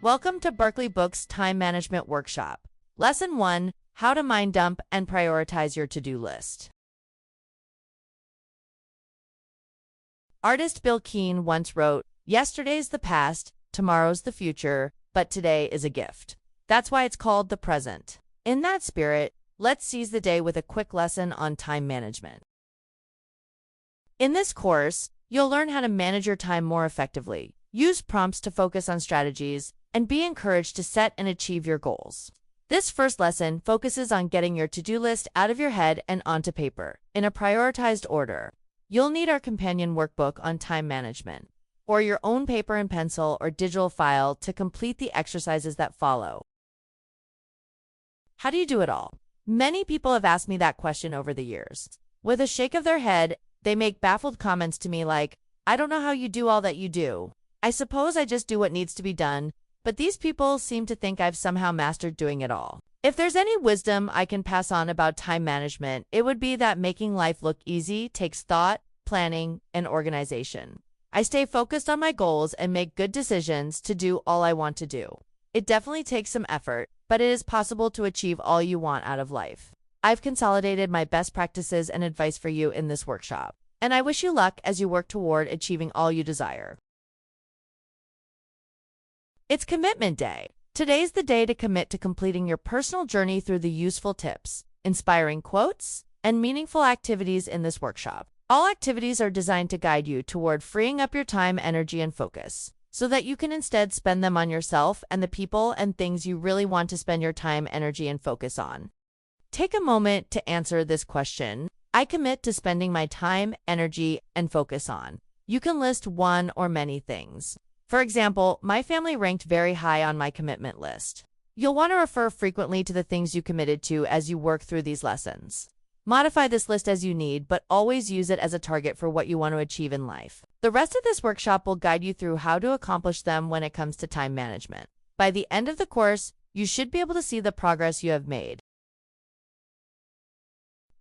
Welcome to Berkeley Books Time Management Workshop. Lesson 1, How to Mind Dump and Prioritize Your To-Do List. Artist Bill Keane once wrote, "Yesterday's the past, tomorrow's the future, but today is a gift." That's why it's called the present. In that spirit, let's seize the day with a quick lesson on time management. In this course, you'll learn how to manage your time more effectively, use prompts to focus on strategies, and be encouraged to set and achieve your goals. This first lesson focuses on getting your to-do list out of your head and onto paper, in a prioritized order. You'll need our companion workbook on time management, or your own paper and pencil or digital file to complete the exercises that follow. How do you do it all? Many people have asked me that question over the years. With a shake of their head, they make baffled comments to me like, "I don't know how you do all that you do. I suppose I just do what needs to be done," but these people seem to think I've somehow mastered doing it all. If there's any wisdom I can pass on about time management, it would be that making life look easy takes thought, planning, and organization. I stay focused on my goals and make good decisions to do all I want to do. It definitely takes some effort, but it is possible to achieve all you want out of life. I've consolidated my best practices and advice for you in this workshop, and I wish you luck as you work toward achieving all you desire. It's Commitment Day. Today's the day to commit to completing your personal journey through the useful tips, inspiring quotes, and meaningful activities in this workshop. All activities are designed to guide you toward freeing up your time, energy, and focus, so that you can instead spend them on yourself and the people and things you really want to spend your time, energy, and focus on. Take a moment to answer this question. I commit to spending my time, energy, and focus on. You can list one or many things. For example, my family ranked very high on my commitment list. You'll want to refer frequently to the things you committed to as you work through these lessons. Modify this list as you need, but always use it as a target for what you want to achieve in life. The rest of this workshop will guide you through how to accomplish them when it comes to time management. By the end of the course, you should be able to see the progress you have made.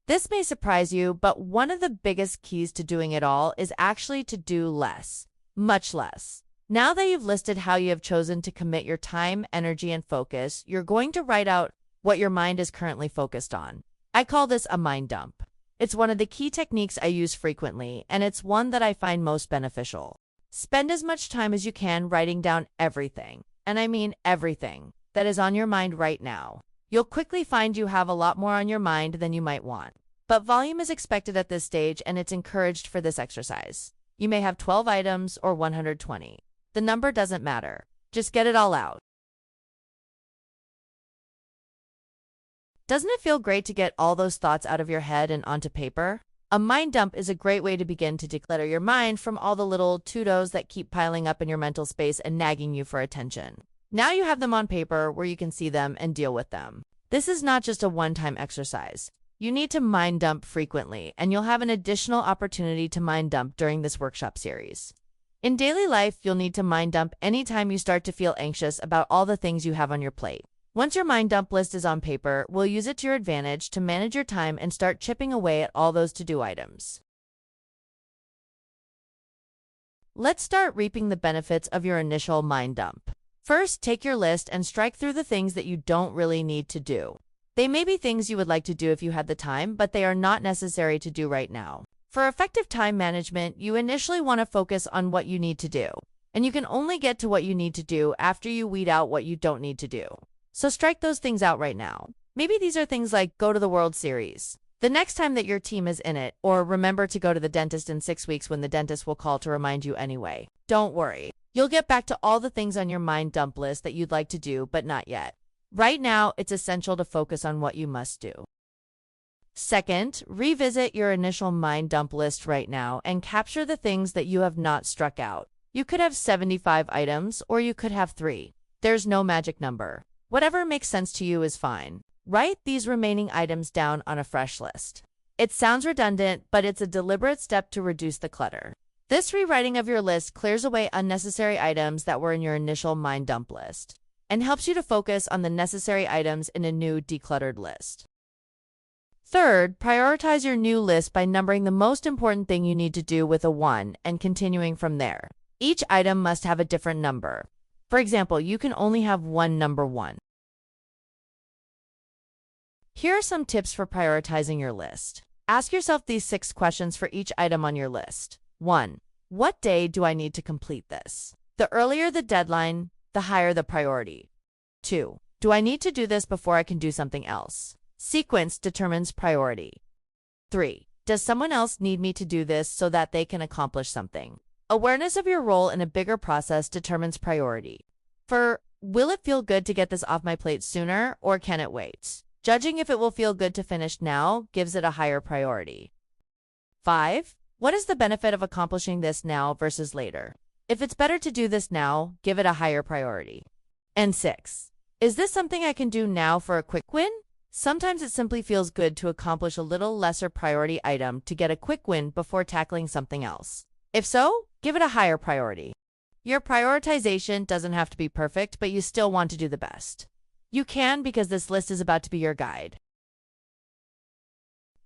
This may surprise you, but one of the biggest keys to doing it all is actually to do less, much less. Now that you've listed how you have chosen to commit your time, energy, and focus, you're going to write out what your mind is currently focused on. I call this a mind dump. It's one of the key techniques I use frequently, and it's one that I find most beneficial. Spend as much time as you can writing down everything, and I mean everything, that is on your mind right now. You'll quickly find you have a lot more on your mind than you might want. But volume is expected at this stage, and it's encouraged for this exercise. You may have 12 items or 120. The number doesn't matter. Just get it all out. Doesn't it feel great to get all those thoughts out of your head and onto paper? A mind dump is a great way to begin to declutter your mind from all the little to-dos that keep piling up in your mental space and nagging you for attention. Now you have them on paper where you can see them and deal with them. This is not just a one-time exercise. You need to mind dump frequently, and you'll have an additional opportunity to mind dump during this workshop series. In daily life, you'll need to mind dump anytime you start to feel anxious about all the things you have on your plate. Once your mind dump list is on paper, we'll use it to your advantage to manage your time and start chipping away at all those to-do items. Let's start reaping the benefits of your initial mind dump. First, take your list and strike through the things that you don't really need to do. They may be things you would like to do if you had the time, but they are not necessary to do right now. For effective time management, you initially want to focus on what you need to do, and you can only get to what you need to do after you weed out what you don't need to do. So strike those things out right now. Maybe these are things like go to the World Series the next time that your team is in it, or remember to go to the dentist in 6 weeks when the dentist will call to remind you anyway. Don't worry. You'll get back to all the things on your mind dump list that you'd like to do, but not yet. Right now, it's essential to focus on what you must do. Second, revisit your initial mind dump list right now and capture the things that you have not struck out. You could have 75 items, or you could have 3. There's no magic number. Whatever makes sense to you is fine. Write these remaining items down on a fresh list. It sounds redundant, but it's a deliberate step to reduce the clutter. This rewriting of your list clears away unnecessary items that were in your initial mind dump list and helps you to focus on the necessary items in a new decluttered list. Third, prioritize your new list by numbering the most important thing you need to do with a 1 and continuing from there. Each item must have a different number. For example, you can only have one number one. Here are some tips for prioritizing your list. Ask yourself these 6 questions for each item on your list. 1. What day do I need to complete this? The earlier the deadline, the higher the priority. 2. Do I need to do this before I can do something else? Sequence determines priority. 3. Does someone else need me to do this so that they can accomplish something? Awareness of your role in a bigger process determines priority. Will it feel good to get this off my plate sooner, or can it wait? Judging if it will feel good to finish now gives it a higher priority. 5. What is the benefit of accomplishing this now versus later? If it's better to do this now, give it a higher priority. And 6. Is this something I can do now for a quick win? Sometimes it simply feels good to accomplish a little lesser priority item to get a quick win before tackling something else. If so, give it a higher priority. Your prioritization doesn't have to be perfect, but you still want to do the best. You can, because this list is about to be your guide.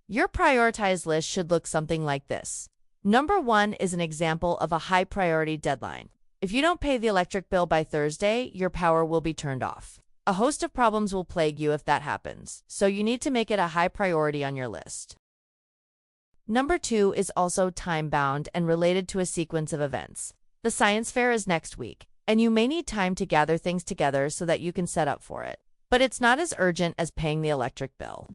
Your prioritized list should look something like this. Number 1 is an example of a high priority deadline. If you don't pay the electric bill by Thursday, your power will be turned off. A host of problems will plague you if that happens, so you need to make it a high priority on your list. Number 2 is also time-bound and related to a sequence of events. The science fair is next week, and you may need time to gather things together so that you can set up for it. But it's not as urgent as paying the electric bill.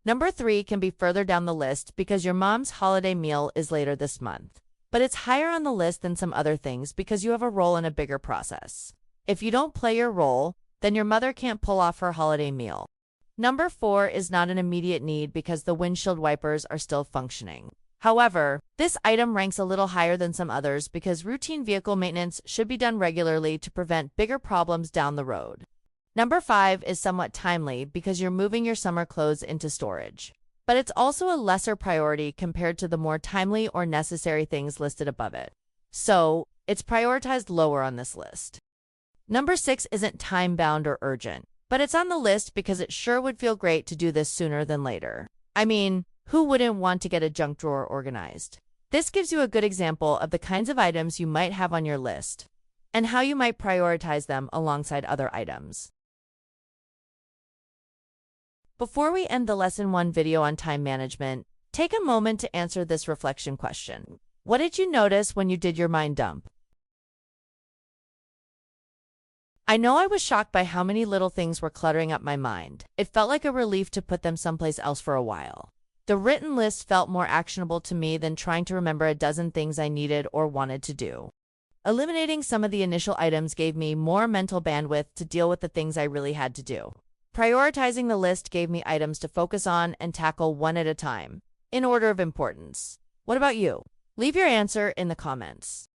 Number 3 can be further down the list because your mom's holiday meal is later this month. But it's higher on the list than some other things because you have a role in a bigger process. If you don't play your role, then your mother can't pull off her holiday meal. Number 4 is not an immediate need because the windshield wipers are still functioning. However, this item ranks a little higher than some others because routine vehicle maintenance should be done regularly to prevent bigger problems down the road. Number 5 is somewhat timely because you're moving your summer clothes into storage. But it's also a lesser priority compared to the more timely or necessary things listed above it. So, it's prioritized lower on this list. Number 6 isn't time-bound or urgent, but it's on the list because it sure would feel great to do this sooner than later. I mean, who wouldn't want to get a junk drawer organized? This gives you a good example of the kinds of items you might have on your list and how you might prioritize them alongside other items. Before we end the Lesson 1 video on time management, take a moment to answer this reflection question. What did you notice when you did your mind dump? I know I was shocked by how many little things were cluttering up my mind. It felt like a relief to put them someplace else for a while. The written list felt more actionable to me than trying to remember a dozen things I needed or wanted to do. Eliminating some of the initial items gave me more mental bandwidth to deal with the things I really had to do. Prioritizing the list gave me items to focus on and tackle one at a time, in order of importance. What about you? Leave your answer in the comments.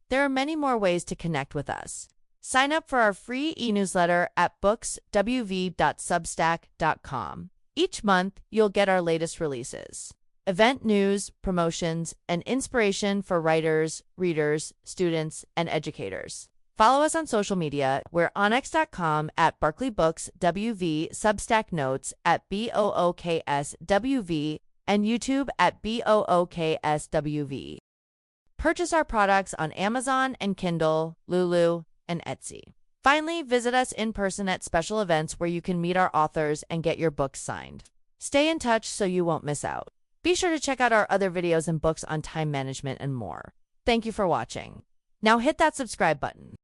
There are many more ways to connect with us. Sign up for our free e-newsletter at bookswv.substack.com. Each month, you'll get our latest releases, event news, promotions, and inspiration for writers, readers, students, and educators. Follow us on social media. We're on x.com at BarkleyBooksWV, Substack Notes at BOOKSWV, and YouTube at BOOKSWV. Purchase our products on Amazon and Kindle, Lulu, and Etsy. Finally, visit us in person at special events where you can meet our authors and get your books signed. Stay in touch so you won't miss out. Be sure to check out our other videos and books on time management and more. Thank you for watching. Now hit that subscribe button.